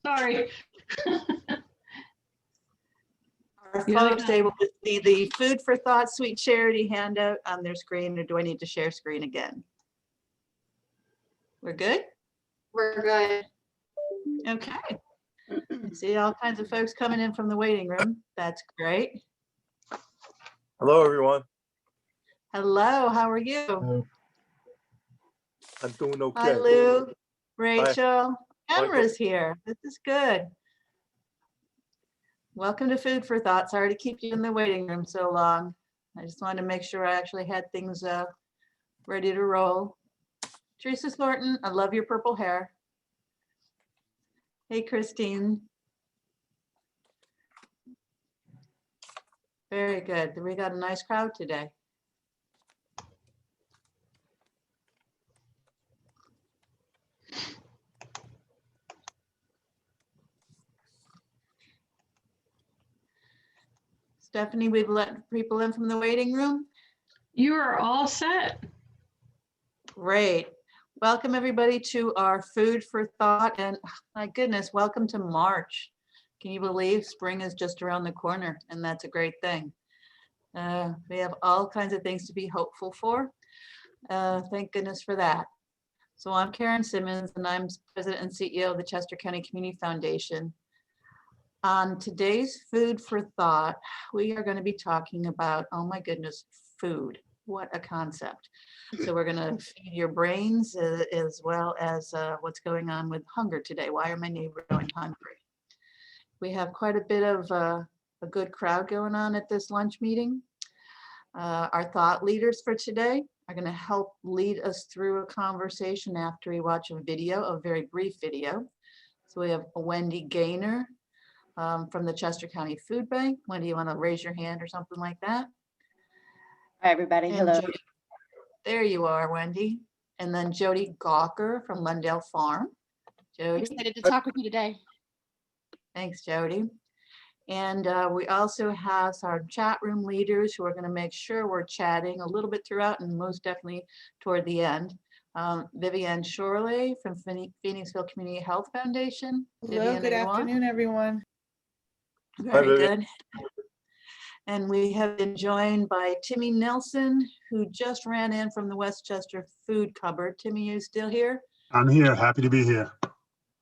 Sorry. Our folks able to see the Food for Thought Sweet Charity handout on their screen, or do I need to share screen again? We're good? We're good. Okay. I see all kinds of folks coming in from the waiting room. That's great. Hello, everyone. Hello, how are you? I'm doing okay. Hi, Lou, Rachel. Emra's here. This is good. Welcome to Food for Thought. Sorry to keep you in the waiting room so long. I just wanted to make sure I actually had things ready to roll. Teresa Thornton, I love your purple hair. Hey, Christine. Very good. We got a nice crowd today. Stephanie, we've let people in from the waiting room. You are all set. Great. Welcome everybody to our Food for Thought, and my goodness, welcome to March. Can you believe spring is just around the corner, and that's a great thing. We have all kinds of things to be hopeful for. Thank goodness for that. So I'm Karen Simmons, and I'm President and CEO of the Chester County Community Foundation. On today's Food for Thought, we are going to be talking about, oh my goodness, food. What a concept. So we're going to feed your brains as well as what's going on with hunger today. Why are my neighbors going hungry? We have quite a bit of a good crowd going on at this lunch meeting. Our thought leaders for today are going to help lead us through a conversation after we watch a video, a very brief video. So we have Wendy Gaynor from the Chester County Food Bank. Wendy, you want to raise your hand or something like that? Hi, everybody. And Hello. Jodi, there you are, Wendy. And then Jodi Gauker from Lundale Farm. Jodi. Excited to talk with you today. Thanks, Jodi. And we also have our chat room leaders who are going to make sure we're chatting a little bit throughout and most definitely toward the end. Vivian Shorley from Phoenixville Community Health Foundation. Hello, Vivian, good are you on? afternoon, everyone. Very good. And we have been joined by Timmy Nelson, who just ran in from the Westchester Food Cupboard. Timmy, you still here? I'm here, happy to be here.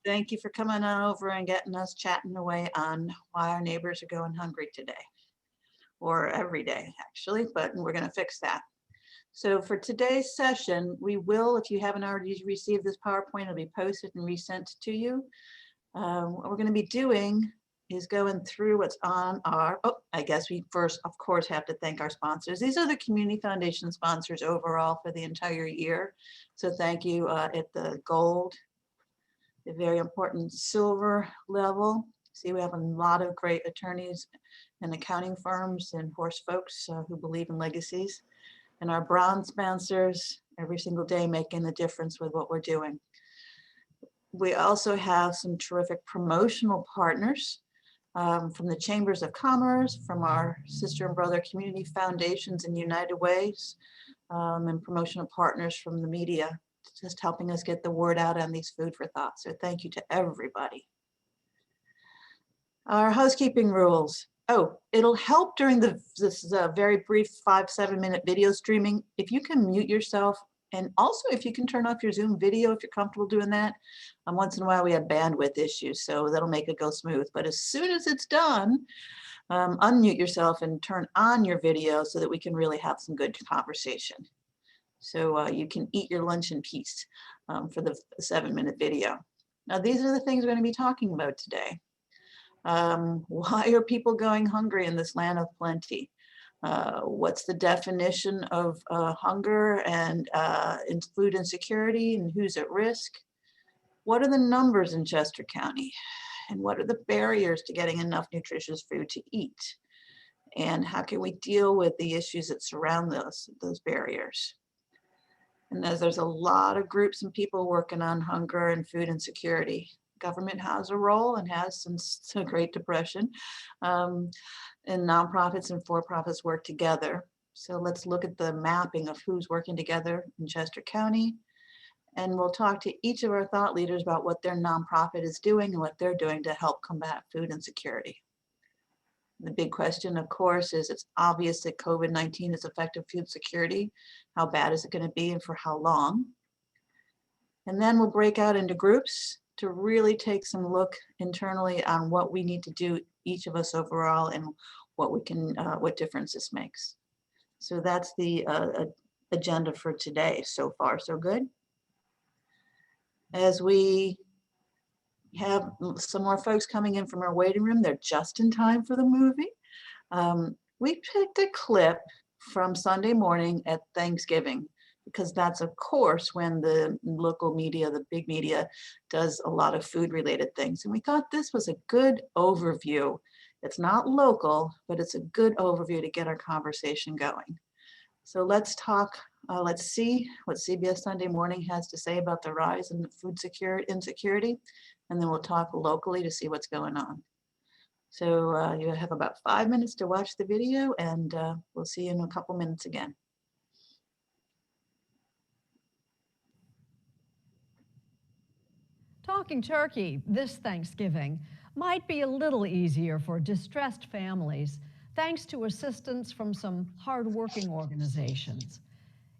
Thank you for coming on over and getting us chatting away on why our neighbors are going hungry today, or every day actually, but we're going to fix that. So for today's session, we will, if you haven't already received this PowerPoint, it'll be posted and resent to you. What we're going to be doing is going through what's on our, I guess we first, of course, have to thank our sponsors. These are the Community Foundation sponsors overall for the entire year. So thank you at the gold, the very important silver level. See, we have a lot of great attorneys and accounting firms and horse folks who believe in legacies. And our bronze sponsors every single day making the difference with what we're doing. We also have some terrific promotional partners from the Chambers of Commerce, from our sister and brother community foundations and United Ways, and promotional partners from the media, just helping us get the word out on these Food for Thought. So thank you to everybody. Our housekeeping rules. Oh, it'll help during this very brief 5-7 minute video streaming if you can mute yourself, and also if you can turn off your Zoom video if you're comfortable doing that. Once in a while we have bandwidth issues, so that'll make it go smooth. But as soon as it's done, unmute yourself and turn on your video so that we can really have some good conversation. So you can eat your lunch in peace for the 7-minute video. Now, these are the things we're going to be talking about today. Why are people going hungry in this land of plenty? What's the definition of hunger and food insecurity, and who's at risk? What are the numbers in Chester County? And what are the barriers to getting enough nutritious food to eat? And how can we deal with the issues that surround those barriers? And there's a lot of groups and people working on hunger and food insecurity. Government has a role and has since the Great Depression, and nonprofits and for-profits work together. So let's look at the mapping of who's working together in Chester County And we'll talk to each of our thought leaders about what their nonprofit is doing and what they're doing to help combat food insecurity. The big question, of course, is it's obvious that COVID-19 has affected food security. How bad is it going to be and for how long? And then we'll break out into groups to really take some look internally on what we need to do, each of us overall, and what we can, what difference this makes. So that's the agenda for today. So far, so good. As we have some more folks coming in from our waiting room, they're just in time for the movie. We picked a clip from Sunday morning at Thanksgiving, because that's, of course, when the local media, the big media, does a lot of food related things. And we thought this was a good overview. It's not local, but it's a good overview to get our conversation going. So let's talk, let's see what CBS Sunday Morning has to say about the rise in food insecurity, and then we'll talk locally to see what's going on. So you have about 5 minutes to watch the video, and we'll see you in a couple minutes again. Talking turkey this Thanksgiving might be a little easier for distressed families thanks to assistance from some hardworking organizations.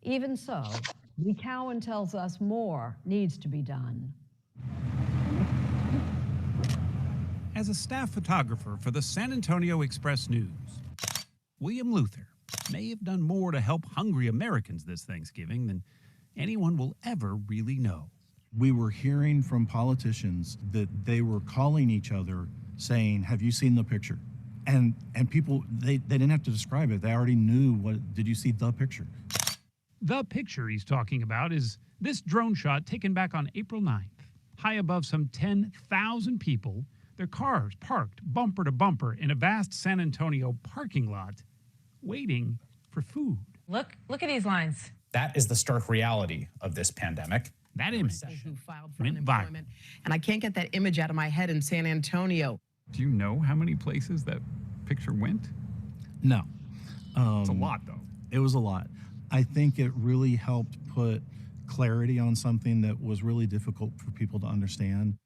Even so, Lee Cowan tells us more needs to be done. As a staff photographer for the San Antonio Express News, William Luther may have done more to help hungry Americans this Thanksgiving than anyone will ever really know. We were hearing from politicians that they were calling each other saying, have you seen the picture? And people, they didn't have to describe it. They already knew what, did you see the picture? The picture he's talking about is this drone shot taken back on April 9th. High above some 10,000 people, their cars parked bumper to bumper in a vast San Antonio parking lot, waiting for food. Look at these lines. That is the stark reality of this pandemic. That image Who filed for went viral. unemployment. And I can't get that image out of my head in San Antonio. Do you know how many places that picture went? No. It's a lot, though. It was a lot. I think it really helped put clarity on something that was really difficult for people to understand.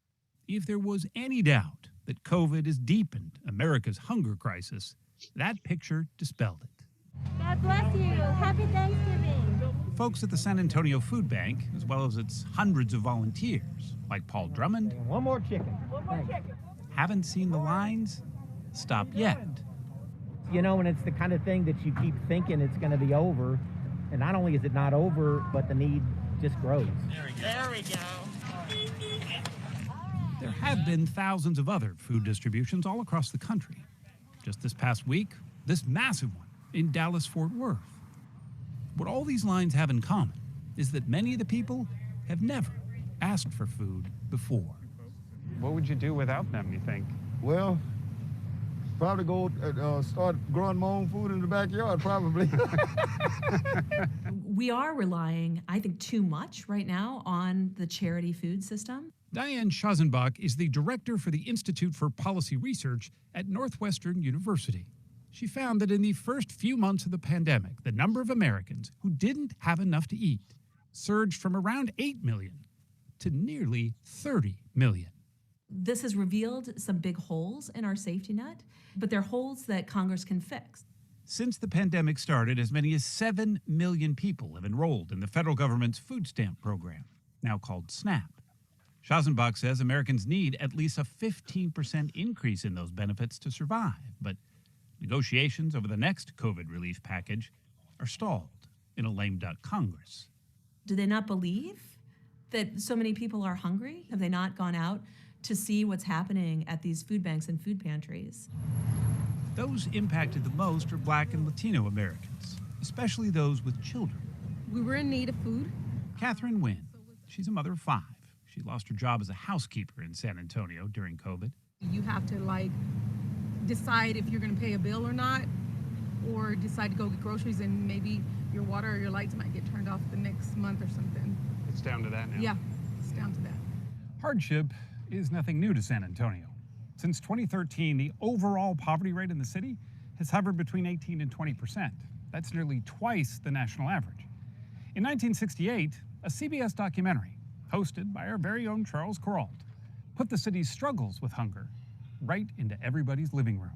If there was any doubt that COVID has deepened America's hunger crisis, that picture dispelled it. God bless you. Happy Thanksgiving. Folks at the San Antonio Food Bank, as well as its hundreds of volunteers, like Paul Drummond, One more chicken. haven't seen the lines stop yet. You know, and it's the kind of thing that you keep thinking it's going to be over. And not only is it not over, but the need just grows. There we go. There have been thousands of other food distributions all across the country. Just this past week, this massive one in Dallas-Fort Worth. What all these lines have in common is that many of the people have never asked for food before. What would you do without them, you think? Well, probably go start growing my own food in the backyard, probably. We are relying, I think, too much right now on the charity food system. Diane Schazenbach is the director for the Institute for Policy Research at Northwestern University. She found that in the first few months of the pandemic, the number of Americans who didn't have enough to eat surged from around 8 million to nearly 30 million. This has revealed some big holes in our safety net, but they're holes that Congress can fix. Since the pandemic started, as many as 7 million people have enrolled in the federal government's food stamp program, now called SNAP. Schazenbach says Americans need at least a 15% increase in those benefits to survive, but negotiations over the next COVID relief package are stalled in a lame duck Congress. Do they not believe that so many people are hungry? Have they not gone out to see what's happening at these food banks and food pantries? Those impacted the most are Black and Latino Americans, especially those with children. We were in need of food. Catherine Nguyen, she's a mother of 5. She lost her job as a housekeeper in San Antonio during COVID. You have to decide if you're going to pay a bill or not, or decide to go get groceries, and maybe your water or your lights might get turned off the next month or something. It's down to that now. Yeah, it's down to that. Hardship is nothing new to San Antonio. Since 2013, the overall poverty rate in the city has hovered between 18 and 20%. That's nearly twice the national average. In 1968, a CBS documentary hosted by our very own Charles Kuralt, put the city's struggles with hunger right into everybody's living rooms.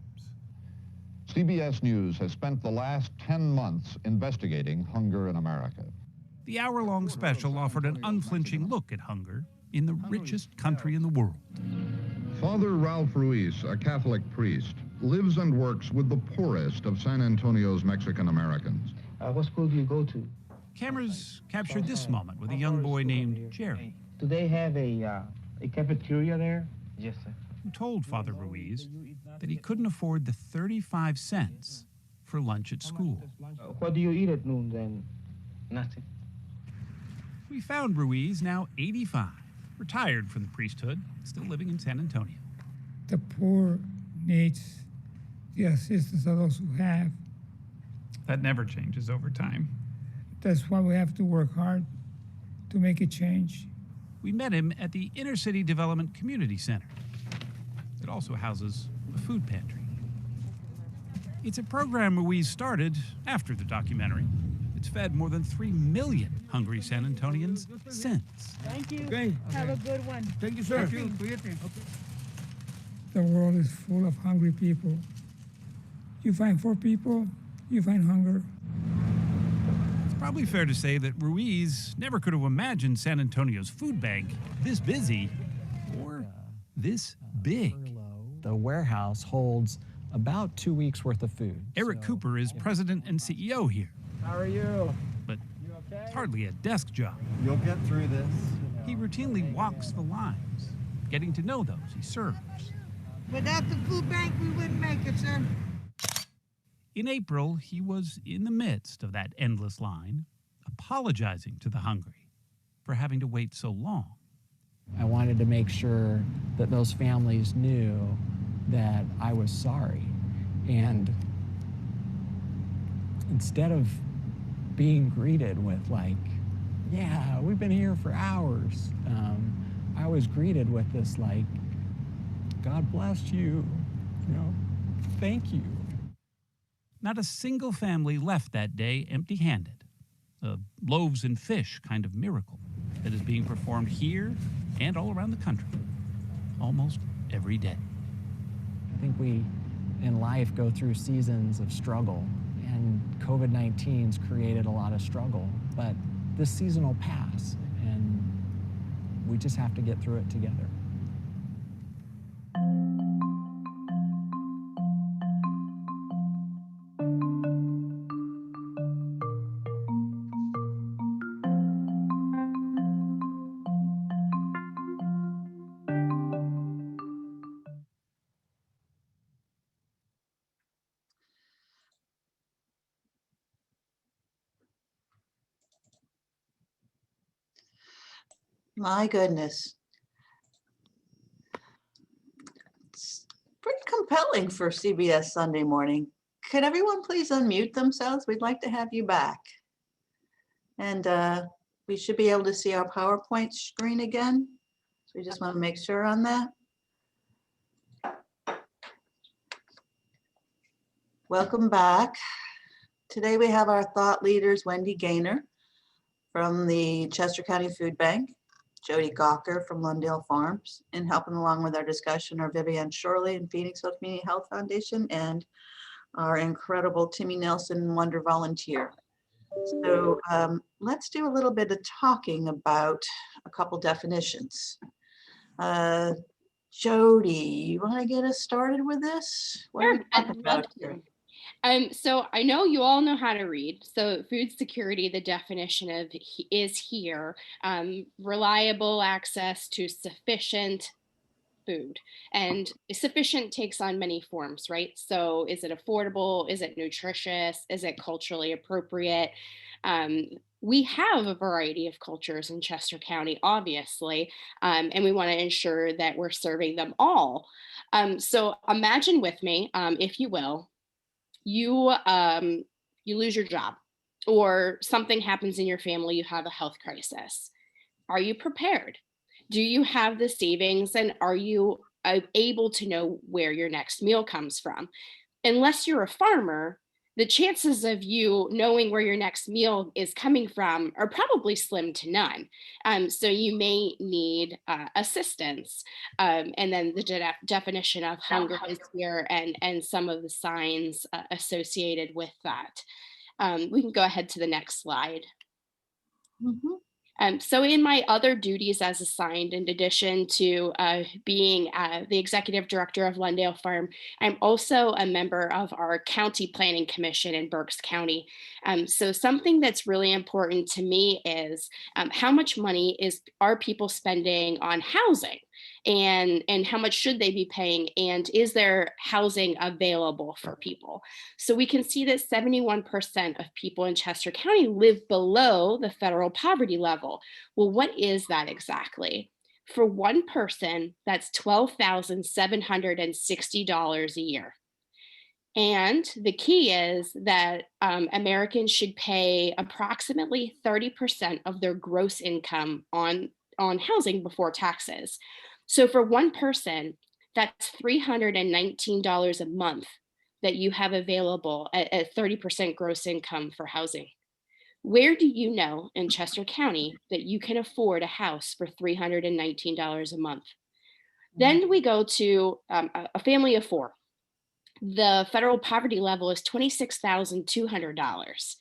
CBS News has spent the last 10 months investigating hunger in America. The hour-long special offered an unflinching look at hunger in the richest country in the world. Father Ralph Ruiz, a Catholic priest, lives and works with the poorest of San Antonio's Mexican Americans. What school do you go to? Cameras captured this moment with a young boy named Jerry, Do they have a cafeteria there? Yes, sir. who told Father Ruiz that he couldn't afford the 35 cents for lunch at school. What do you eat at noon then? Nothing. We found Ruiz, now 85, retired from the priesthood, still living in San Antonio. The poor needs the assistance of those who have. That never changes over time. That's why we have to work hard to make it change. We met him at the Inner City Development Community Center. It also houses a food pantry. It's a program Ruiz started after the documentary. It's fed more than 3 million hungry San Antonians since. Thank you. Okay. Have a good one. Thank you, sir. The world is full of hungry people. You find 4 people, you find hunger. It's probably fair to say that Ruiz never could have imagined San Antonio's food bank this busy or this big. The warehouse holds about 2 weeks worth of food. Eric Cooper is president and CEO here, How are you? but it's hardly a desk job. You'll get through this. He routinely walks the lines, getting to know those he serves. Without the food bank, we wouldn't make it, sir. In April, he was in the midst of that endless line, apologizing to the hungry for having to wait so long. I wanted to make sure that those families knew that I was sorry. And instead of being greeted with like, yeah, we've been here for hours, I was greeted with this like, God bless you, thank you. Not a single family left that day empty-handed. A loaves and fish kind of miracle that is being performed here and all around the country, almost every day. I think we, in life, go through seasons of struggle, and COVID-19's created a lot of struggle, but this season will pass, and we just have to get through it together. My goodness. It's pretty compelling for CBS Sunday morning. Could everyone please unmute themselves? We'd like to have you back. And we should be able to see our PowerPoint screen again. So we just want to make sure on that. Welcome back. Today we have our thought leaders, Wendy Gaynor from the Chester County Food Bank, Jodi Gauker from Lundale Farms, and helping along with our discussion are Vivian Shorley and Phoenixville Community Health Foundation, and our incredible Timmy Nelson Wonder Volunteer. So let's do a little bit of talking about a couple definitions. Jodi, you want to get us started with this? What are we talking about here? So I know you all know how to read. So food security, the definition of is here, reliable access to sufficient food. And sufficient takes on many forms, right? So is it affordable? Is it nutritious? Is it culturally appropriate? We have a variety of cultures in Chester County, obviously, and we want to ensure that we're serving them all. So imagine with me, if you will, you lose your job or something happens in your family, you have a health crisis. Are you prepared? Do you have the savings, and are you able to know where your next meal comes from? Unless you're a farmer, the chances of you knowing where your next meal is coming from are probably slim to none. So you may need assistance. And then the definition of hunger is here, and some of the signs associated with that. We can go ahead to the next slide. So in my other duties as assigned, in addition to being the executive director of Lundale Farm, I'm also a member of our county planning commission in Berks County. So something that's really important to me is how much money are people spending on housing, and how much should they be paying, and is there housing available for people? So we can see that 71% of people in Chester County live below the federal poverty level. Well, what is that exactly? For one person, that's $12,760 a year. And the key is that Americans should pay approximately 30% of their gross income on housing before taxes. So for one person, that's $319 a month that you have available at 30% gross income for housing. Where do you know in Chester County that you can afford a house for $319 a month? Then we go to a family of four. The federal poverty level is $26,200.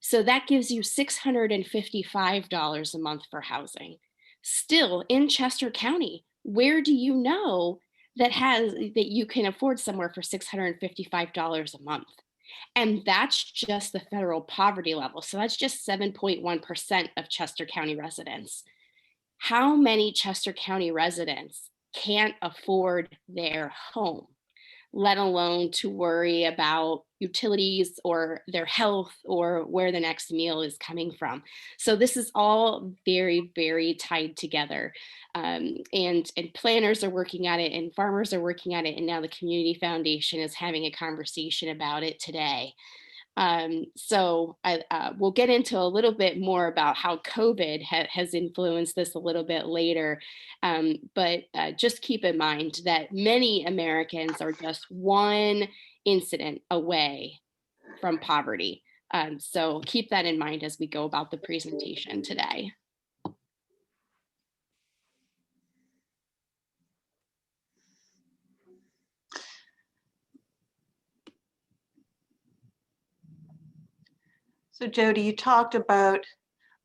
So that gives you $655 a month for housing. Still in Chester County, where do you know that you can afford somewhere for $655 a month? And that's just the federal poverty level. So that's just 7.1% of Chester County residents. How many Chester County residents can't afford their home, let alone to worry about utilities or their health or where the next meal is coming from? So this is all very, very tied together. And planners are working at it, and farmers are working at it, and now the Community Foundation is having a conversation about it today. So we'll get into a little bit more about how COVID has influenced this a little bit later. But just keep in mind that many Americans are just one incident away from poverty. So keep that in mind as we go about the presentation today. So Jodi, you talked about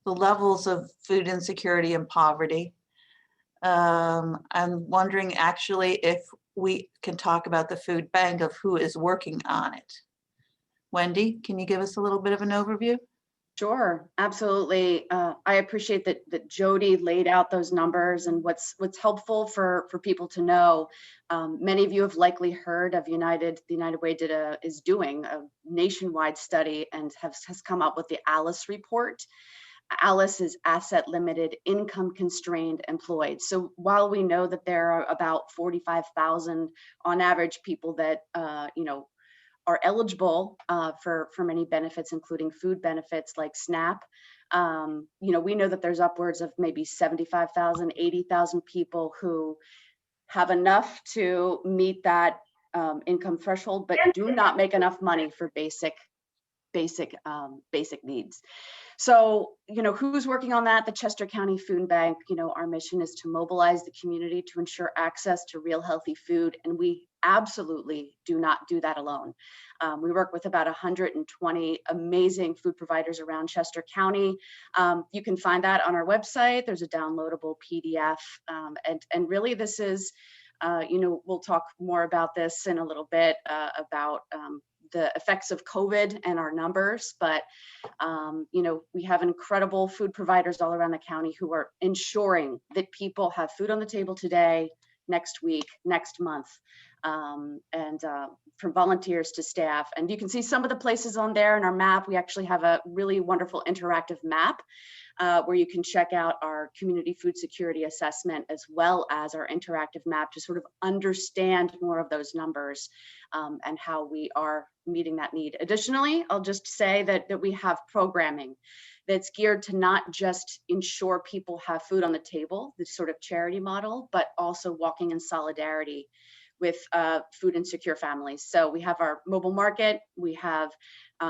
the levels of food insecurity and poverty. I'm wondering actually if we can talk about the food bank, of who is working on it. Wendy, can you give us a little bit of an overview? Sure, absolutely. I appreciate that Jodi laid out those numbers, and what's helpful for people to know. Many of you have likely heard of United. The United Way is doing a nationwide study and has come up with the ALICE report. ALICE is asset limited, income constrained employed. So while we know that there are about 45,000 on average people that are eligible for many benefits, including food benefits like SNAP. We know that there's upwards of maybe 75,000, 80,000 people who have enough to meet that income threshold, but do not make enough money for basic needs. So, who's working on that? The Chester County Food Bank. Our mission is to mobilize the community to ensure access to real healthy food, and we absolutely do not do that alone. We work with about 120 amazing food providers around Chester County. You can find that on our website. There's a downloadable PDF, and really this is, we'll talk more about this in a little bit about the effects of COVID and our numbers, but we have incredible food providers all around the county who are ensuring that people have food on the table today, next week, next month, and from volunteers to staff. And you can see some of the places on there in our map. We actually have a really wonderful interactive map where you can check out our community food security assessment, as well as our interactive map, to sort of understand more of those numbers and how we are meeting that need. Additionally, I'll just say that we have programming that's geared to not just ensure people have food on the table, this sort of charity model, but also walking in solidarity with food insecure families. So we have our mobile market, we have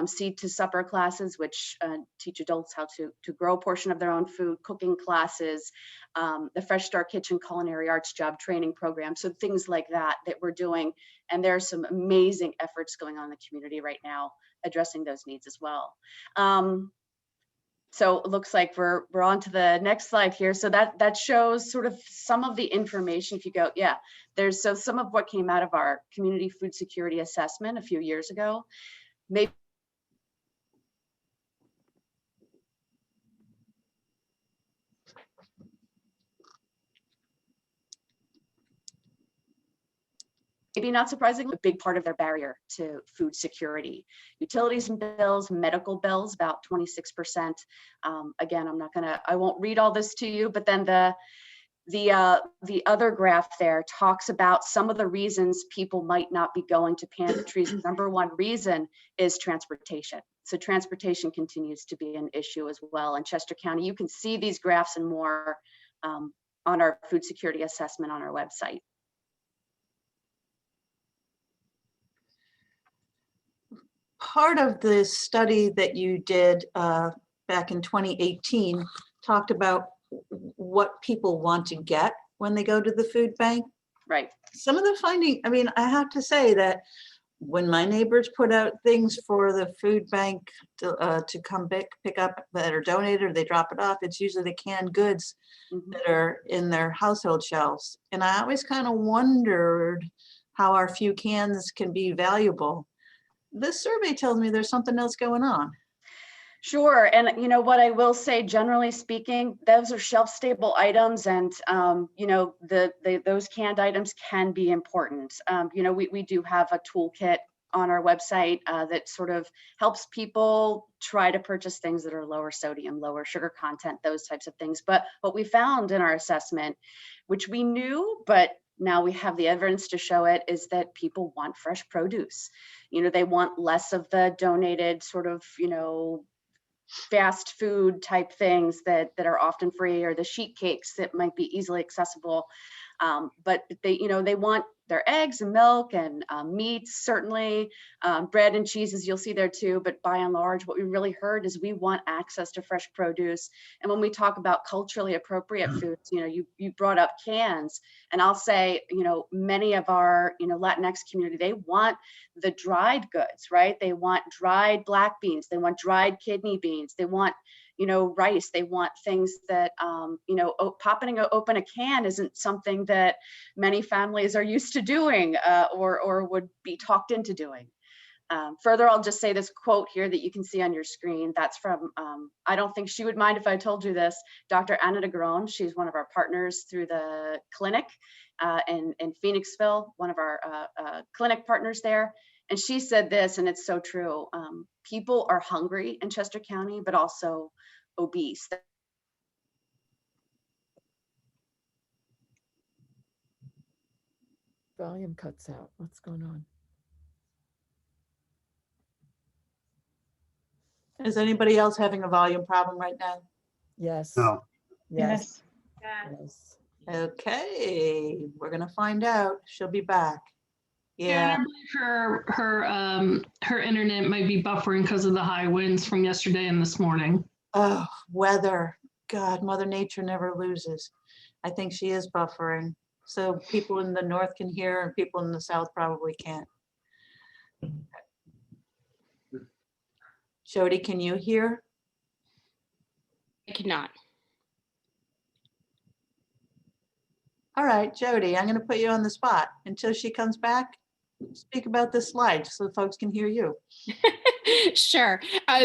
seed to supper classes, which teach adults how to grow a portion of their own food, cooking classes, the Fresh Start Kitchen culinary arts job training program. So things like that we're doing. And there are some amazing efforts going on in the community right now addressing those needs as well. So it looks like we're on to the next slide here. So that shows sort of some of the information. If you go, yeah, there's so some of what came out of our community food security assessment a few years ago. Maybe not surprisingly, a big part of their barrier to food security. Utilities and bills, medical bills, about 26%. Again, I won't read all this to you, but then the other graph there talks about some of the reasons people might not be going to pantries. Number one reason is transportation. So transportation continues to be an issue as well in Chester County. You can see these graphs and more on our food security assessment on our website. Part of the study that you did back in 2018 talked about what people want to get when they go to the food bank. Right. Some of the finding, I mean, I have to say that when my neighbors put out things for the food bank to come pick up that are donated, or they drop it off, it's usually the canned goods that are in their household shelves. And I always kind of wondered how our few cans can be valuable. This survey tells me there's something else going on. Sure, and you know what I will say, generally speaking, those are shelf-stable items, and you know those canned items can be important. You know, we do have a toolkit on our website that sort of helps people try to purchase things that are lower sodium, lower sugar content, those types of things. But what we found in our assessment, which we knew, but now we have the evidence to show it, is that people want fresh produce. You know, they want less of the donated sort of, you know, fast food type things that are often free, or the sheet cakes that might be easily accessible. But they, you know, they want their eggs and milk and meats, certainly, bread and cheeses you'll see there too. But by and large, what we really heard is we want access to fresh produce. And when we talk about culturally appropriate foods, you know, you brought up cans, and I'll say, you know, many of our, you know, Latinx community, they want the dried goods, right? They want dried black beans, they want dried kidney beans, they want, you know, rice, they want things that, you know, popping open a can isn't something that many families are used to doing or would be talked into doing. Further, I'll just say this quote here that you can see on your screen. That's from, I don't think she would mind if I told you this, Dr. Anna DeGrone. She's one of our partners through the clinic in Phoenixville, one of our clinic partners there. And she said this, and it's so true. People are hungry in Chester County, but also obese. Volume cuts out. What's going on? Is anybody else having a volume problem right now? Yes. No. Yes. Yes. Okay, we're gonna find out. She'll be back. Yeah. I believe her internet might be buffering because of the high winds from yesterday and this morning. Oh, weather. God, Mother Nature never loses. I think she is buffering. So people in the north can hear and people in the south probably can't. Jodi, can you hear? I cannot. All right, Jodi, I'm going to put you on the spot until she comes back. Speak about this slide so folks can hear you. Sure.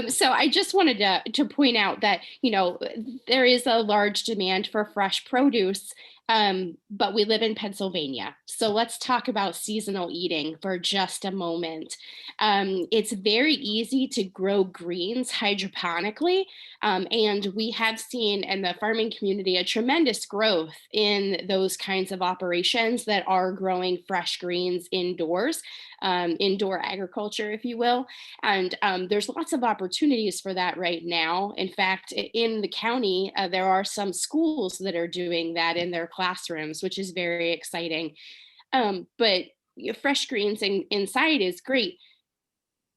So I just wanted to point out that, you know, there is a large demand for fresh produce, but we live in Pennsylvania. So let's talk about seasonal eating for just a moment. It's very easy to grow greens hydroponically, and we have seen in the farming community a tremendous growth in those kinds of operations that are growing fresh greens indoors, indoor agriculture, if you will. And there's lots of opportunities for that right now. In fact, in the county, there are some schools that are doing that in their classrooms, which is very exciting. But fresh greens inside is great.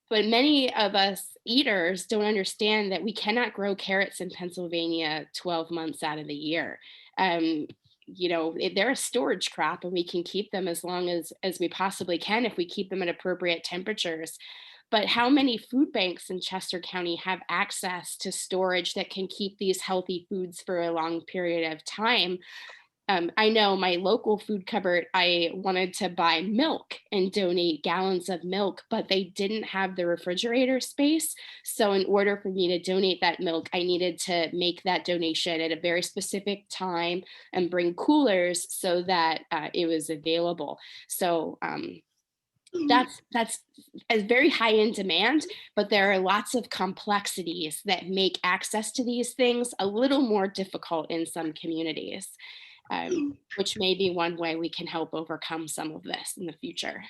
But many of us eaters don't understand that we cannot grow carrots in Pennsylvania 12 months out of the year. They're a storage crop, and we can keep them as long as we possibly can if we keep them at appropriate temperatures. But how many food banks in Chester County have access to storage that can keep these healthy foods for a long period of time? I know my local food cupboard, I wanted to buy milk and donate gallons of milk, but they didn't have the refrigerator space. So in order for me to donate that milk, I needed to make that donation at a very specific time and bring coolers so that it was available. So that's a very high in demand, but there are lots of complexities that make access to these things a little more difficult in some communities. Which may be one way we can help overcome some of this in the future.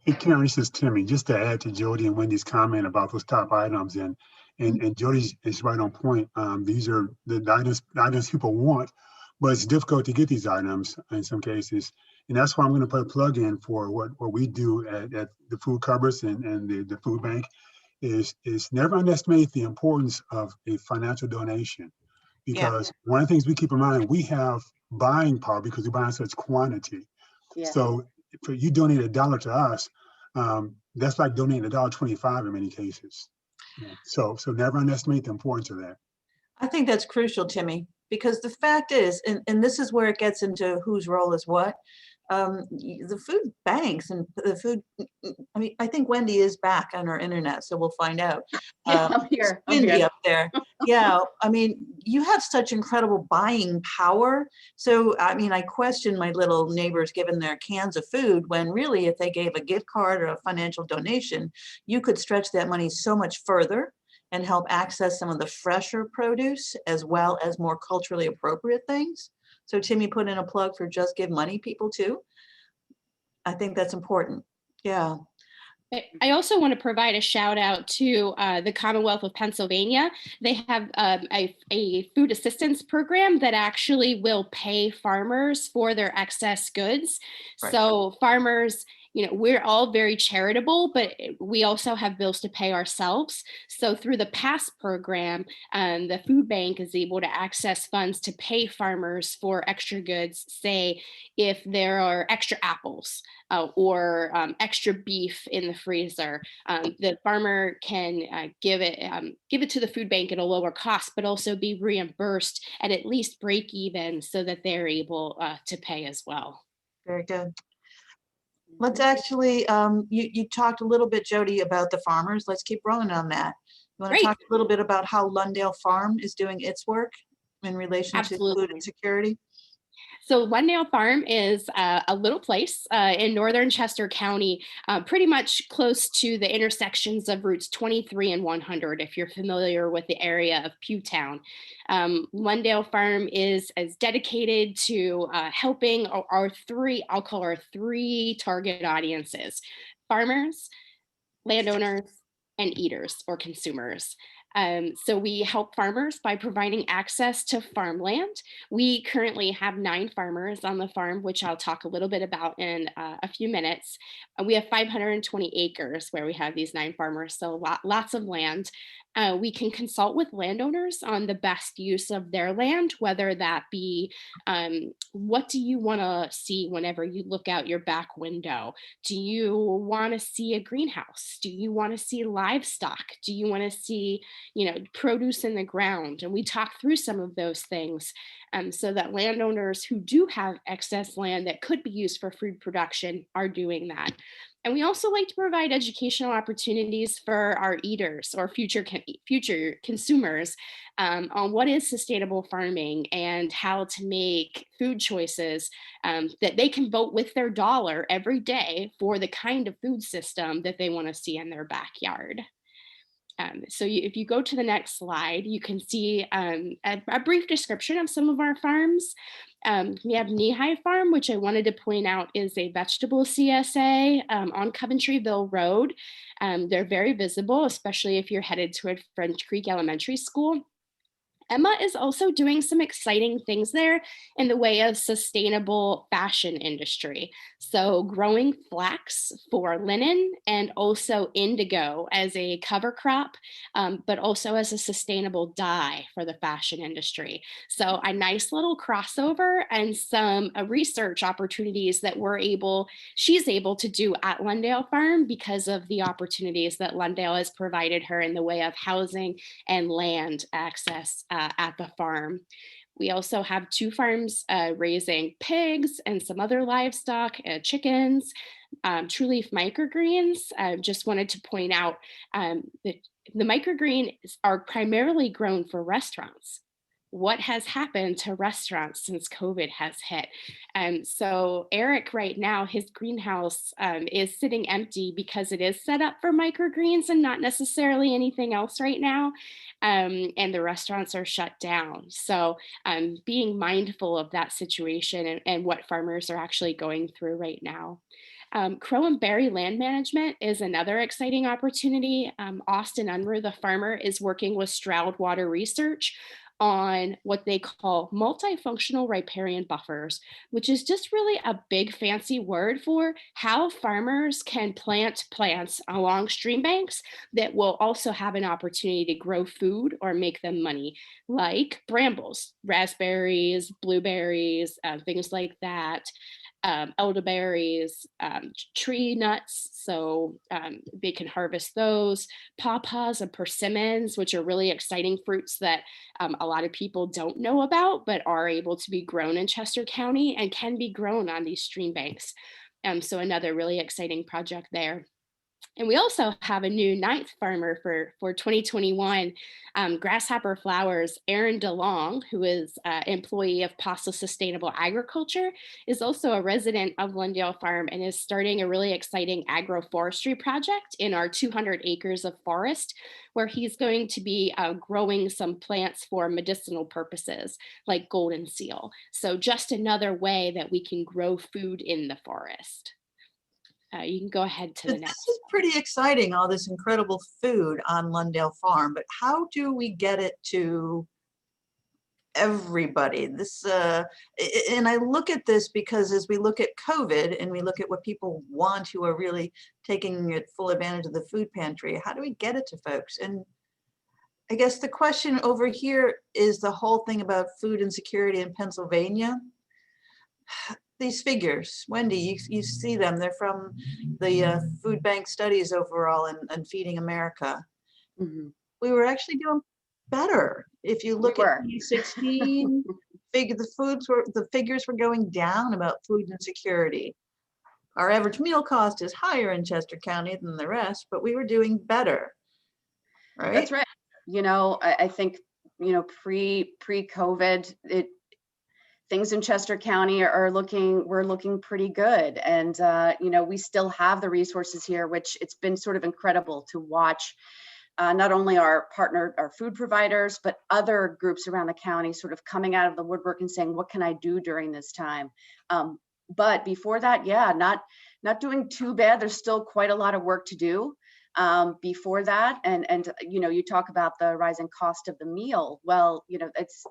Hey, Karen, this is Timmy. Just to add to Jodi and Wendy's comment about those top items, and Jodi is right on point. These are the items people want, but it's difficult to get these items in some cases. And that's why I'm going to put a plug in for what we do at the food cupboards and the food bank is never underestimate the importance of a financial donation. Because one of the things we keep in mind, we have buying power because we buy in such quantity. Yeah. So if you donate $1 to us, that's like donating $1.25 in many cases. Yeah. So never underestimate the importance of that. I think that's crucial, Timmy, because the fact is, and this is where it gets into whose role is what. The food banks and the food, I mean, I think Wendy is back on her internet, so we'll find out. I'm here. Wendy up there. Yeah, I mean, you have such incredible buying power. So, I mean, I question my little neighbors giving their cans of food when really if they gave a gift card or a financial donation, you could stretch that money so much further and help access some of the fresher produce as well as more culturally appropriate things. So Timmy put in a plug for Just Give Money people too. I think that's important. Yeah. I also want to provide a shout out to the Commonwealth of Pennsylvania. They have a food assistance program that actually will pay farmers for their excess goods. Right. So farmers, we're all very charitable, but we also have bills to pay ourselves. So through the PASS program, the food bank is able to access funds to pay farmers for extra goods, say if there are extra apples or extra beef in the freezer. The farmer can give it to the food bank at a lower cost, but also be reimbursed at least break even so that they're able to pay as well. Very good. Let's actually, you talked a little bit, Jodi, about the farmers. Let's keep rolling on that. You want to talk a little bit about how Lundale Farm is doing its work in relation to food insecurity? So Lundale Farm is a little place in northern Chester County, pretty much close to the intersections of routes 23 and 100, if you're familiar with the area of Pewtown. Lundale Farm is dedicated to helping our three target audiences: farmers, landowners, and eaters or consumers. So we help farmers by providing access to farmland. We currently have 9 farmers on the farm, which I'll talk a little bit about in a few minutes. We have 520 acres where we have these 9 farmers, so lots of land. We can consult with landowners on the best use of their land, whether that be what do you want to see whenever you look out your back window? Do you want to see a greenhouse? Do you want to see livestock? Do you want to see, produce in the ground? And we talk through some of those things so that landowners who do have excess land that could be used for food production are doing that. And we also like to provide educational opportunities for our eaters or future consumers on what is sustainable farming and how to make food choices that they can vote with their dollar every day for the kind of food system that they want to see in their backyard. So if you go to the next slide, you can see a brief description of some of our farms. We have Knee-High Farm, which I wanted to point out is a vegetable CSA on Coventryville Road. They're very visible, especially if you're headed toward French Creek Elementary School. Emma is also doing some exciting things there in the way of sustainable fashion industry. So growing flax for linen and also indigo as a cover crop, but also as a sustainable dye for the fashion industry. So a nice little crossover and some research opportunities that she's able to do at Lundale Farm because of the opportunities that Lundale has provided her in the way of housing and land access at the farm. We also have 2 farms raising pigs and some other livestock, chickens, True Leaf microgreens. I just wanted to point out that the microgreens are primarily grown for restaurants. What has happened to restaurants since COVID has hit? So Eric right now, his greenhouse is sitting empty because it is set up for microgreens and not necessarily anything else right now. And the restaurants are shut down. So being mindful of that situation and what farmers are actually going through right now. Crow and Berry land management is another exciting opportunity. Austin Unruh, the farmer, is working with Stroud Water Research on what they call multifunctional riparian buffers, which is just really a big fancy word for how farmers can plant plants along stream banks that will also have an opportunity to grow food or make them money, like brambles, raspberries, blueberries, things like that. Elderberries, tree nuts, so they can harvest those, pawpaws and persimmons, which are really exciting fruits that a lot of people don't know about, but are able to be grown in Chester County and can be grown on these stream banks. So another really exciting project there. And we also have a new 9th farmer for 2021, Grasshopper Flowers. Aaron DeLong, who is an employee of PASA Sustainable Agriculture, is also a resident of Lundale Farm and is starting a really exciting agroforestry project in our 200 acres of forest, where he's going to be growing some plants for medicinal purposes, like golden seal. So just another way that we can grow food in the forest. You can go ahead to the next. This is pretty exciting, all this incredible food on Lundale Farm, but how do we get it to everybody? And I look at this because as we look at COVID and we look at what people want who are really taking full advantage of the food pantry, how do we get it to folks? And I guess the question over here is the whole thing about food insecurity in Pennsylvania. These figures, Wendy, you see them. They're from the food bank studies overall and Feeding America. Mm-hmm. We were actually doing better. If you look at 2016, the figures were going down about food insecurity. Our average meal cost is higher in Chester County than the rest, but we were doing better, right? That's right. I think, pre-COVID, things in Chester County we're looking pretty good. And, we still have the resources here, which it's been sort of incredible to watch not only our food providers, but other groups around the county sort of coming out of the woodwork and saying, what can I do during this time? But before that, not doing too bad. There's still quite a lot of work to do before that. And you talk about the rising cost of the meal. Well, it's,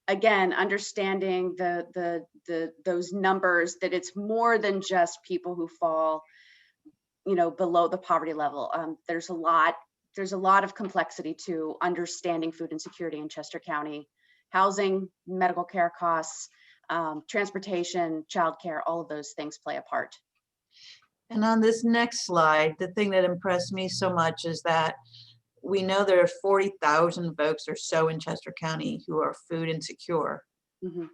again, understanding those numbers, that it's more than just people who fall, below the poverty level. There's a lot of complexity to understanding food insecurity in Chester County. Housing, medical care costs, transportation, childcare, all of those things play a part. And on this next slide, the thing that impressed me so much is that we know there are 40,000 folks or so in Chester County who are food insecure. Mm-hmm.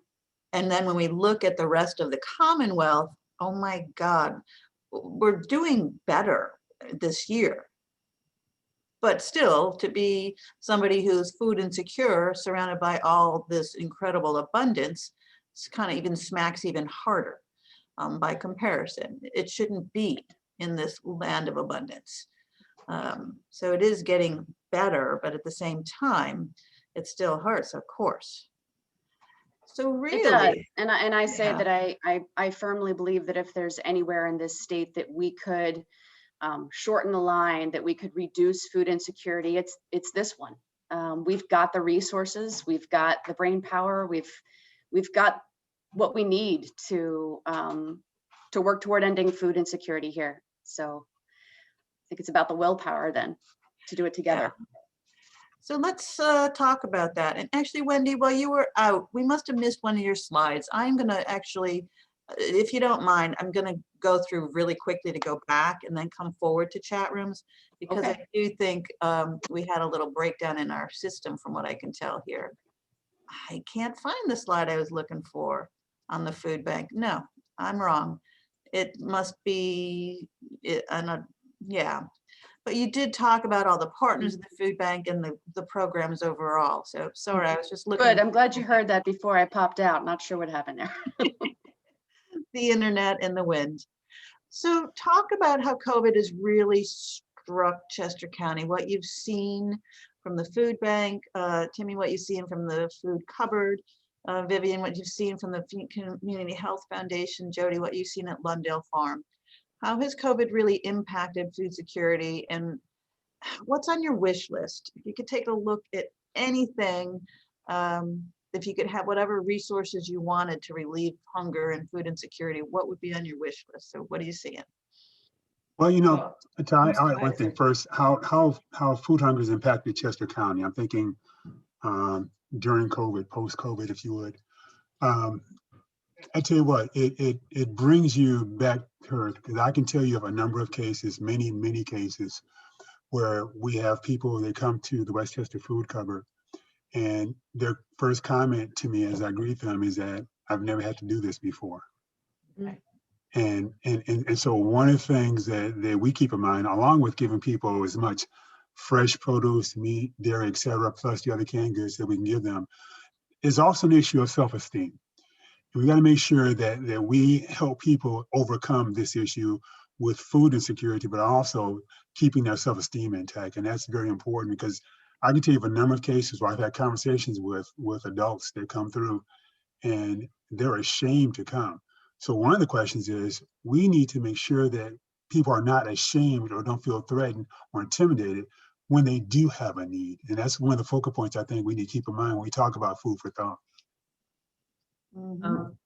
And then when we look at the rest of the Commonwealth, oh my God, we're doing better this year. But still, to be somebody who's food insecure, surrounded by all this incredible abundance, it's kind of even smacks even harder by comparison. It shouldn't be in this land of abundance. So it is getting better, but at the same time, it still hurts, of course. So really, it does. And I say that I firmly believe that if there's anywhere in this state that we could shorten the line, that we could reduce food insecurity, it's this one. We've got the resources, we've got the brain power, we've got what we need to work toward ending food insecurity here. So I think it's about the willpower then to do it together. Yeah. So let's talk about that. And actually, Wendy, while you were out, we must have missed one of your slides. I'm going to actually, if you don't mind, I'm going to go through really quickly to go back and then come forward to chat rooms, because I do think we had a little breakdown in our system from what I can tell here. I can't find the slide I was looking for on the food bank. No, I'm wrong. It must be, yeah. But you did talk about all the partners in the food bank and the programs overall. So sorry, I was just looking. Good, I'm glad you heard that before I popped out. Not sure what happened there. The internet and the wind. So talk about how COVID has really struck Chester County, what you've seen from the food bank, Timmy, what you've seen from the food cupboard, Vivian, what you've seen from the Community Health Foundation, Jodi, what you've seen at Lundale Farm. How has COVID really impacted food security, and what's on your wish list? If you could take a look at anything, if you could have whatever resources you wanted to relieve hunger and food insecurity, what would be on your wish list? So what are you seeing? Well, you know, I'll add one thing first. How food hunger has impacted Chester County. I'm thinking during COVID, post-COVID, if you would. I tell you what, it brings you back to earth, because I can tell you of a number of cases, many cases, where we have people, they come to the Westchester Food Cupboard, and their first comment to me as I greet them is that I've never had to do this before. Right. And so one of the things that we keep in mind, along with giving people as much fresh produce, meat, dairy, etc., plus the other canned goods that we can give them, is also an issue of self-esteem. We got to make sure that we help people overcome this issue with food insecurity, but also keeping their self-esteem intact. And that's very important, because I can tell you of a number of cases where I've had conversations with adults that come through and they're ashamed to come. So one of the questions is, we need to make sure that people are not ashamed or don't feel threatened or intimidated when they do have a need. And that's one of the focal points I think we need to keep in mind when we talk about food for thought.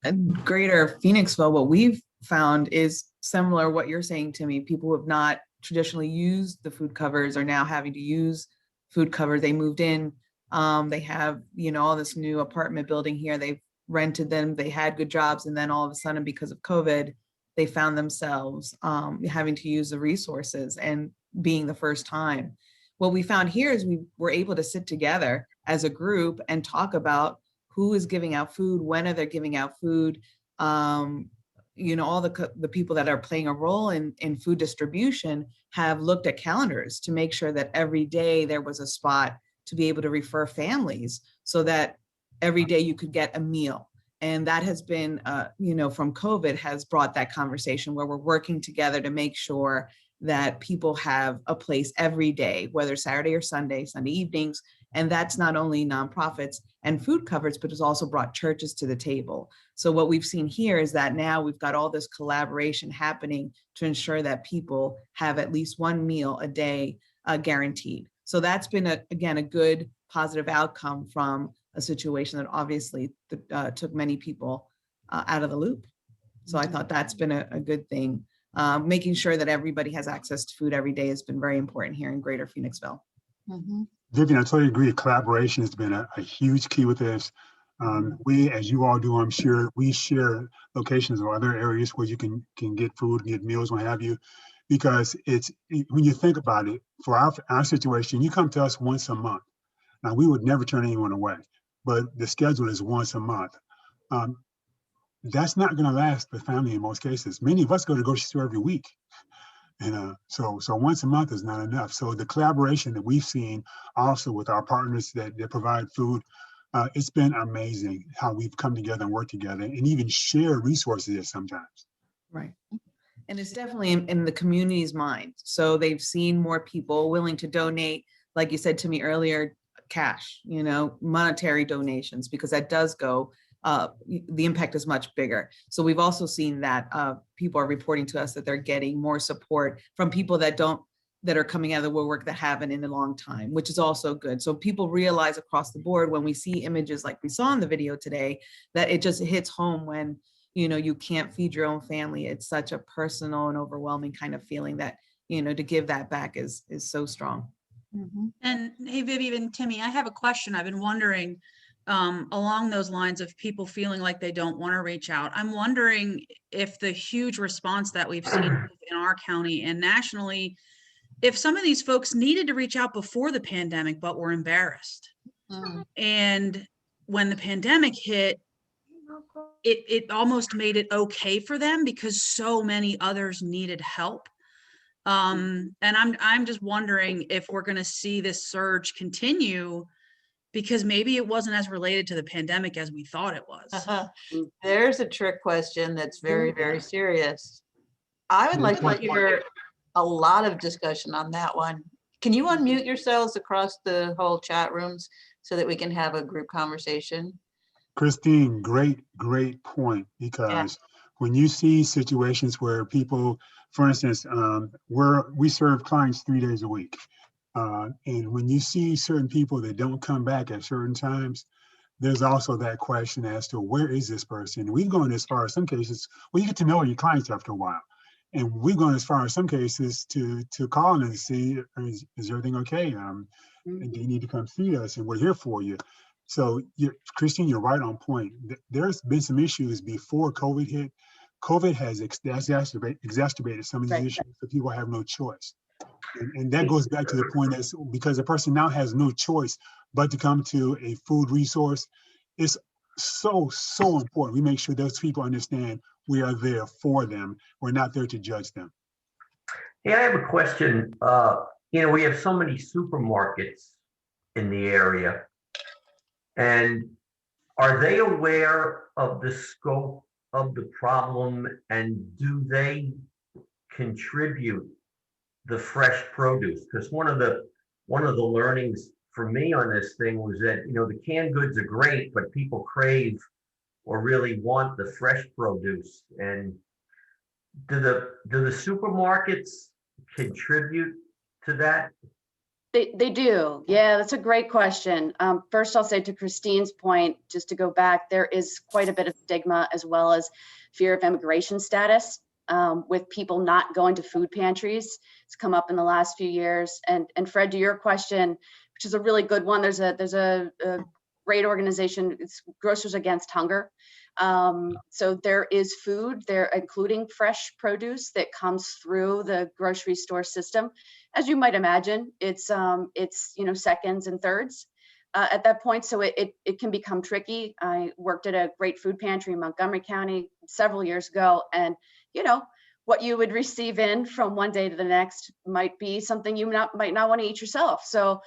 In Greater Phoenixville, what we've found is similar what you're saying to me. People who have not traditionally used the food covers are now having to use food covers. They moved in, they have, all this new apartment building here. They've rented them, they had good jobs, and then all of a sudden, because of COVID, they found themselves having to use the resources and being the first time. What we found here is we were able to sit together as a group and talk about who is giving out food, when are they giving out food, all the people that are playing a role in food distribution have looked at calendars to make sure that every day there was a spot to be able to refer families, so that every day you could get a meal. And that has been, from COVID, has brought that conversation where we're working together to make sure that people have a place every day, whether Saturday or Sunday evenings. And that's not only nonprofits and food cupboards, but it's also brought churches to the table. So what we've seen here is that now we've got all this collaboration happening to ensure that people have at least one meal a day guaranteed. So that's been, again, a good positive outcome from a situation that obviously took many people out of the loop. So I thought that's been a good thing. Making sure that everybody has access to food every day has been very important here in Greater Phoenixville. Vivian, I totally agree. Collaboration has been a huge key with this. We, as you all do, I'm sure, we share locations or other areas where you can get food, get meals, what have you, because when you think about it, for our situation, you come to us once a month. Now, we would never turn anyone away, but the schedule is once a month. That's not going to last the family in most cases. Many of us go to the grocery store every week. And so once a month is not enough. So the collaboration that we've seen also with our partners that provide food, it's been amazing how we've come together and worked together and even share resources sometimes. Right. And it's definitely in the community's mind. So they've seen more people willing to donate, like you said to me earlier, cash, monetary donations, because that does go, the impact is much bigger. So we've also seen that people are reporting to us that they're getting more support from people that don't that are coming out of the woodwork that haven't in a long time, which is also good. So people realize across the board when we see images like we saw in the video today, that it just hits home when, you know, you can't feed your own family. It's such a personal and overwhelming kind of feeling that, you know, to give that back is so strong. And hey, Vivian and Timmy, I have a question. I've been wondering along those lines of people feeling like they don't want to reach out. I'm wondering if the huge response that we've seen in our county and nationally, if some of these folks needed to reach out before the pandemic, but were embarrassed. And when the pandemic hit, it almost made it okay for them because so many others needed help. And I'm just wondering if we're going to see this surge continue because maybe it wasn't as related to the pandemic as we thought it was. There's a trick question that's very, very serious. I would like to hear a lot of discussion on that one. Can you unmute yourselves across the whole chat rooms so that we can have a group conversation? Christine, great point, because when you see situations where people, for instance, we serve clients 3 days a week. And when you see certain people that don't come back at certain times, there's also that question as to where is this person? We've gone as far as some cases, well, you get to know your clients after a while. And we've gone as far as some cases to call and see, is everything okay? And do you need to come see us? And we're here for you. So Christine, you're right on point. There's been some issues before COVID hit. COVID has exacerbated some of these issues, so people have no choice. And that goes back to the point that because the person now has no choice but to come to a food resource, it's so important. We make sure those people understand we are there for them. We're not there to judge them. Hey, I have a question. You know, we have so many supermarkets in the area, and are they aware of the scope of the problem, and do they contribute the fresh produce? Because one of the learnings for me on this thing was that, you know, the canned goods are great, but people crave or really want the fresh produce. And do the supermarkets contribute to that? They do. Yeah, that's a great question. First, I'll say to Christine's point, just to go back, there is quite a bit of stigma as well as fear of immigration status with people not going to food pantries. It's come up in the last few years. And Fred, to your question, which is a really good one, there's a great organization, it's Grocers Against Hunger. So there is food there, including fresh produce that comes through the grocery store system. As you might imagine, it's you know, seconds and thirds at that point. So it can become tricky. I worked at a great food pantry in Montgomery County several years ago, and you know, what you would receive in from one day to the next might be something you might not want to eat yourself. So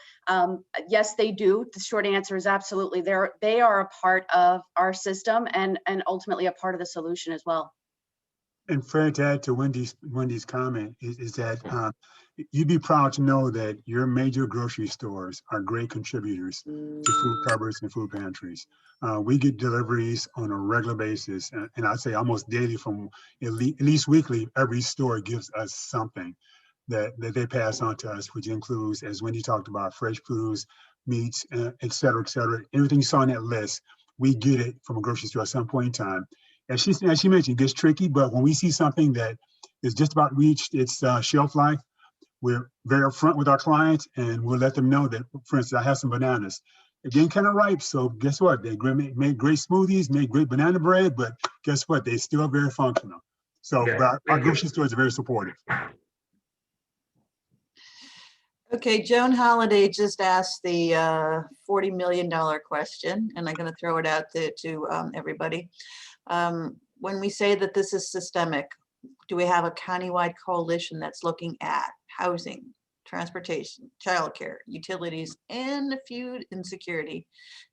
yes, they do. The short answer is absolutely. They are a part of our system and ultimately a part of the solution as well. And Fred, to add to Wendy's comment is that you'd be proud to know that your major grocery stores are great contributors to food cupboards and food pantries. We get deliveries on a regular basis, and I'd say almost daily from at least weekly. Every store gives us something that they pass on to us, which includes, as Wendy talked about, fresh produce, meats, et cetera, et cetera. Everything you saw on that list, we get it from a grocery store at some point in time. As she mentioned, it gets tricky, but when we see something that is just about reached its shelf life, we're very upfront with our clients, and we'll let them know that, for instance, I have some bananas. Again, kind of ripe, so guess what? They made great smoothies, made great banana bread, but guess what? They're still very functional. So our grocery stores are very supportive. Okay, Joan Holliday just asked the $40 million question, and I'm going to throw it out to everybody. When we say that this is systemic, do we have a countywide coalition that's looking at housing, transportation, childcare, utilities, and food insecurity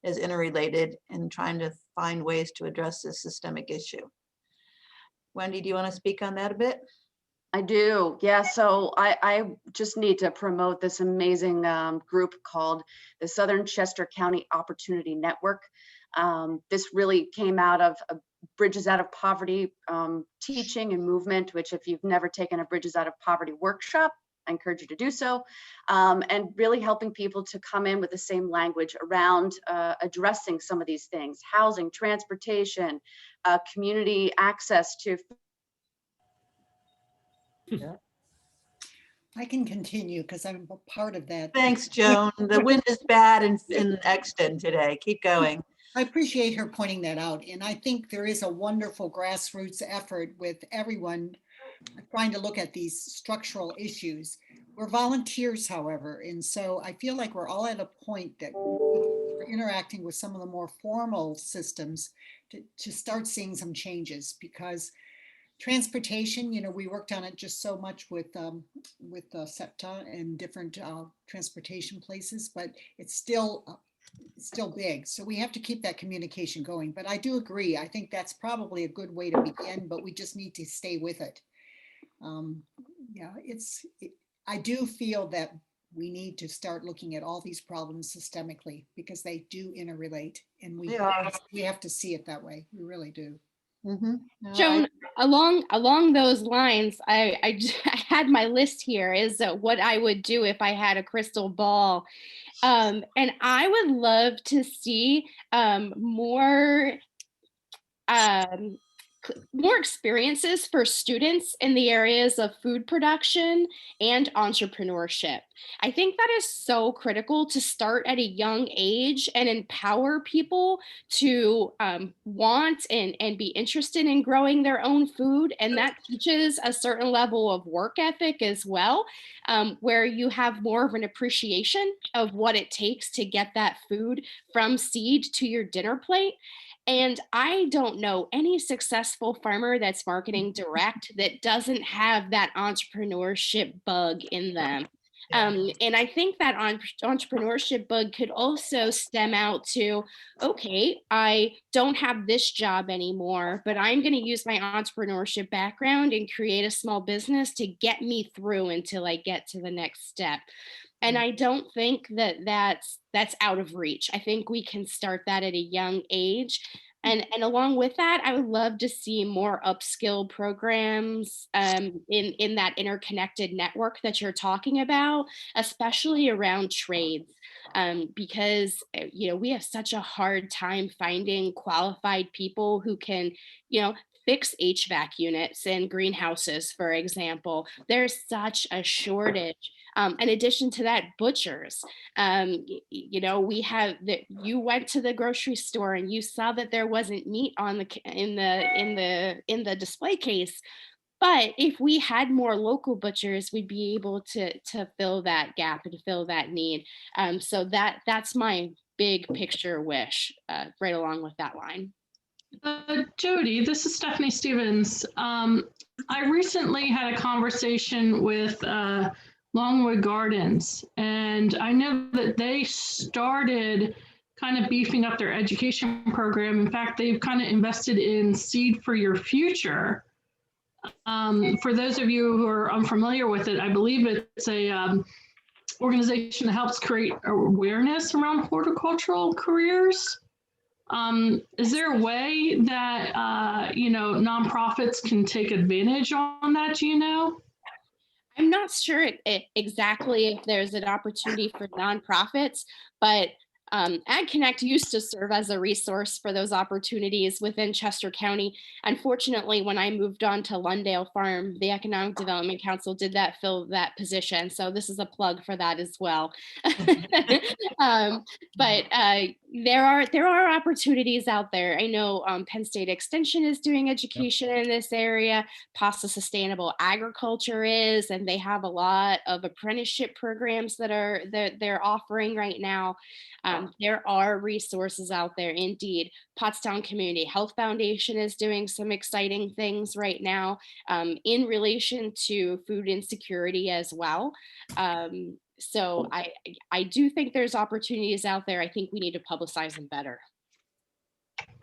as interrelated and trying to find ways to address this systemic issue? Wendy, do you want to speak on that a bit? I do. Yeah. So I just need to promote this amazing group called the Southern Chester County Opportunity Network. This really came out of Bridges Out of Poverty teaching and movement, which if you've never taken a Bridges Out of Poverty workshop, I encourage you to do so, and really helping people to come in with the same language around addressing some of these things: housing, transportation, community access to. Yeah. I can continue because I'm a part of that. Thanks, Joan. The wind is bad in Exton today. Keep going. I appreciate her pointing that out. And I think there is a wonderful grassroots effort with everyone trying to look at these structural issues. We're volunteers, however, and so I feel like we're all at a point that we're interacting with some of the more formal systems to start seeing some changes, because transportation, you know, we worked on it just so much with SEPTA and different transportation places, but it's still big. So we have to keep that communication going. But I do agree. I think that's probably a good way to begin, but we just need to stay with it. Yeah, I do feel that we need to start looking at all these problems systemically, because they do interrelate, and we have to see it that way. We really do. Mm-hmm. Joan, along those lines, I had my list here is what I would do if I had a crystal ball. And I would love to see more experiences for students in the areas of food production and entrepreneurship. I think that is so critical to start at a young age and empower people to want and be interested in growing their own food. And that teaches a certain level of work ethic as well, where you have more of an appreciation of what it takes to get that food from seed to your dinner plate. And I don't know any successful farmer that's marketing direct that doesn't have that entrepreneurship bug in them. And I think that entrepreneurship bug could also stem out to, okay, I don't have this job anymore, but I'm going to use my entrepreneurship background and create a small business to get me through until I get to the next step. And I don't think that that's out of reach. I think we can start that at a young age. And along with that, I would love to see more upskill programs in that interconnected network that you're talking about, especially around trades, because you know, we have such a hard time finding qualified people who can, you know, fix HVAC units in greenhouses, for example. There's such a shortage. In addition to that, butchers, you know, we have that. You went to the grocery store and you saw that there wasn't meat on in the display case. But if we had more local butchers, we'd be able to fill that gap and fill that need. So that's my big picture wish, right along with that line. Jodi, this is Stephanie Stevens. I recently had a conversation with Longwood Gardens, and I know that they started kind of beefing up their education program. In fact, they've kind of invested in Seed for Your Future. For those of you who are unfamiliar with it, I believe it's a organization that helps create awareness around horticultural careers. Is there a way that you know, nonprofits can take advantage on that? Do you know? I'm not sure exactly if there's an opportunity for nonprofits, but Ag Connect used to serve as a resource for those opportunities within Chester County. Unfortunately, when I moved on to Lundale Farm, the Economic Development Council did fill that position. So this is a plug for that as well. But there are opportunities out there. I know Penn State Extension is doing education in this area. PASA Sustainable Agriculture is, and they have a lot of apprenticeship programs that they're offering right now. There are resources out there, indeed. Pottstown Community Health Foundation is doing some exciting things right now in relation to food insecurity as well. So I do think there's opportunities out there. I think we need to publicize them better.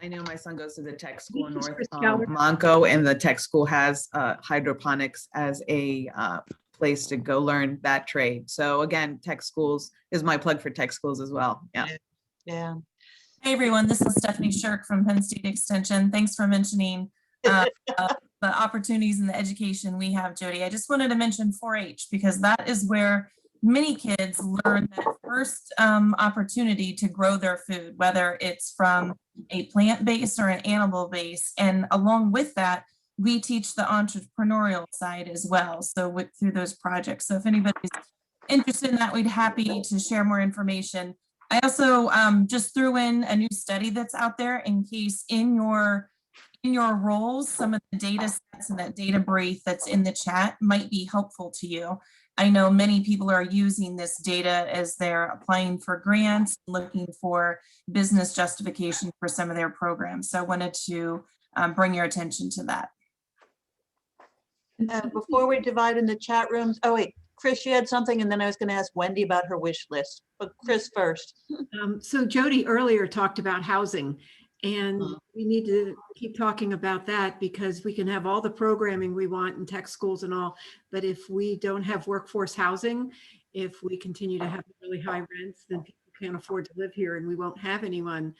I know my son goes to the tech school in North Monco, and the tech school has hydroponics as a place to go learn that trade. So again, tech schools is my plug for tech schools as well. Yeah. Hey everyone, this is Stephanie Shirk from Penn State Extension. Thanks for mentioning the opportunities and the education we have, Jodi. I just wanted to mention 4-H because that is where many kids learn that first opportunity to grow their food, whether it's from a plant base or an animal base. And along with that, we teach the entrepreneurial side as well. So through those projects. So if anybody's interested in that, we'd happy to share more information. I also just threw in a new study that's out there in case in your roles, some of the data sets and that data brief that's in the chat might be helpful to you. I know many people are using this data as they're applying for grants, looking for business justification for some of their programs. So I wanted to bring your attention to that. Before we divide in the chat rooms, oh wait, Chris, you had something, and then I was going to ask Wendy about her wish list, but Chris first. So Jodi earlier talked about housing, and we need to keep talking about that because we can have all the programming we want in tech schools and all, but if we don't have workforce housing, if we continue to have really high rents, then people can't afford to live here, and we won't have anyone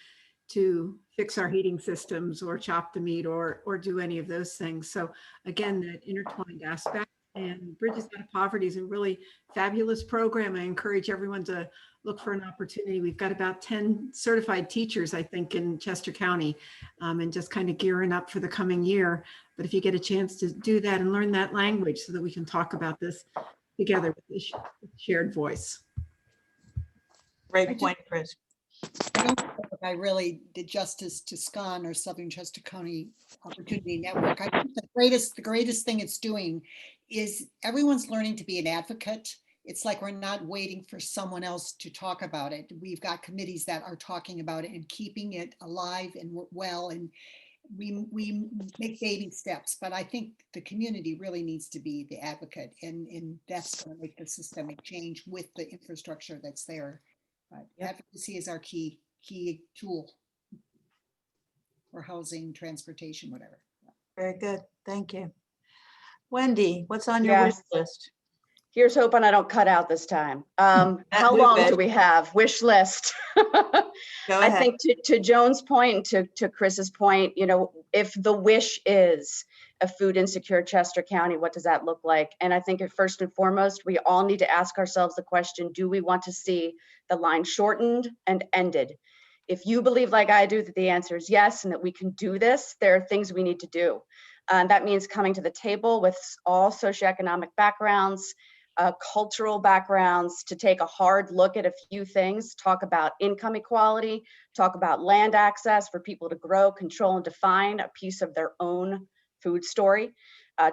to fix our heating systems or chop the meat or do any of those things. So again, that intertwined aspect. And Bridges Out of Poverty is a really fabulous program. I encourage everyone to look for an opportunity. We've got about 10 certified teachers, I think, in Chester County, and just kind of gearing up for the coming year. But if you get a chance to do that and learn that language so that we can talk about this together with this shared voice. Great point, Chris. I don't know if I really did justice to SCON or Southern Chester County Opportunity Network. I think the greatest thing it's doing is everyone's learning to be an advocate. It's like we're not waiting for someone else to talk about it. We've got committees that are talking about it and keeping it alive and well, and we make baby steps, but I think the community really needs to be the advocate, and that's going to make the systemic change with the infrastructure that's there. Advocacy is our key tool for housing, transportation, whatever. Very good. Thank you. Wendy, what's on your wish list? Here's hoping I don't cut out this time. How long do we have? Wish list. I think to Joan's point, to Chris's point, you know, if the wish is a food insecure Chester County, what does that look like? And I think first and foremost, we all need to ask ourselves the question, do we want to see the line shortened and ended? If you believe like I do that the answer is yes, and that we can do this, there are things we need to do. That means coming to the table with all socioeconomic backgrounds, cultural backgrounds, to take a hard look at a few things, talk about income equality, talk about land access for people to grow, control, and define a piece of their own food story,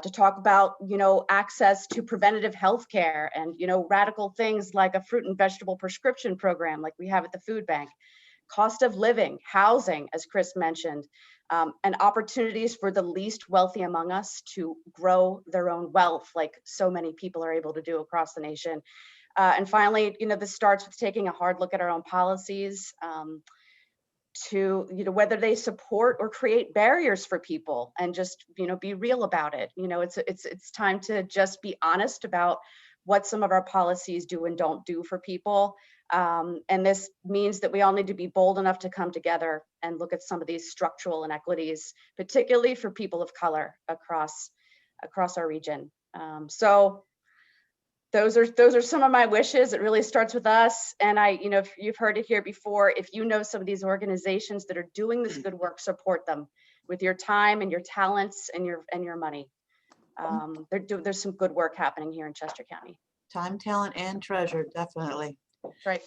to talk about, you know, access to preventative health care and, you know, radical things like a fruit and vegetable prescription program like we have at the food bank, cost of living, housing, as Chris mentioned, and opportunities for the least wealthy among us to grow their own wealth like so many people are able to do across the nation. And finally, you know, this starts with taking a hard look at our own policies, to, you know, whether they support or create barriers for people, and just, you know, be real about it. You know, it's time to just be honest about what some of our policies do and don't do for people. And this means that we all need to be bold enough to come together and look at some of these structural inequities, particularly for people of color across our region. So those are some of my wishes. It really starts with us. And you know, if you've heard it here before, if you know some of these organizations that are doing this good work, support them with your time and your talents and your money. There's some good work happening here in Chester County. Time, talent, and treasure, definitely. That's right.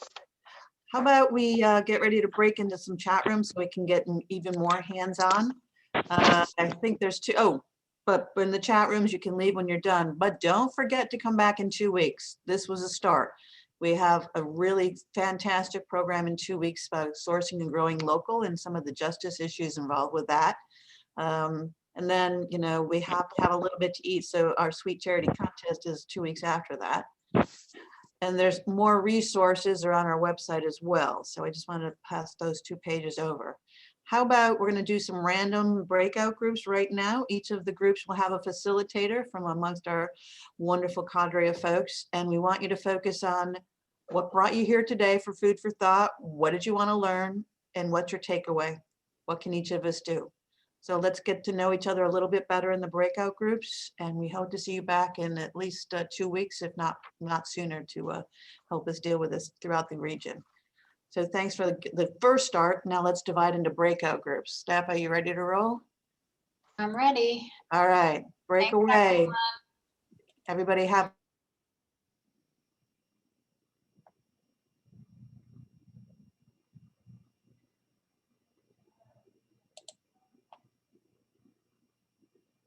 How about we get ready to break into some chat rooms so we can get even more hands-on? I think there's two. Oh, but in the chat rooms, you can leave when you're done. But don't forget to come back in 2 weeks. This was a start. We have a really fantastic program in 2 weeks about sourcing and growing local and some of the justice issues involved with that. And then, you know, we have to have a little bit to eat. So our Sweet Charity Contest is 2 weeks after that. And there's more resources are on our website as well. So I just want to pass those 2 pages over. How about we're going to do some random breakout groups right now. Each of the groups will have a facilitator from amongst our wonderful cadre of folks. And we want you to focus on what brought you here today for food for thought. What did you want to learn? And what's your takeaway? What can each of us do? So let's get to know each other a little bit better in the breakout groups, and we hope to see you back in at least 2 weeks, if not sooner, to help us deal with this throughout the region. So thanks for the first start. Now let's divide into breakout groups. Staff, are you ready to roll? I'm ready. All right, break Thanks, away. everyone. Everybody have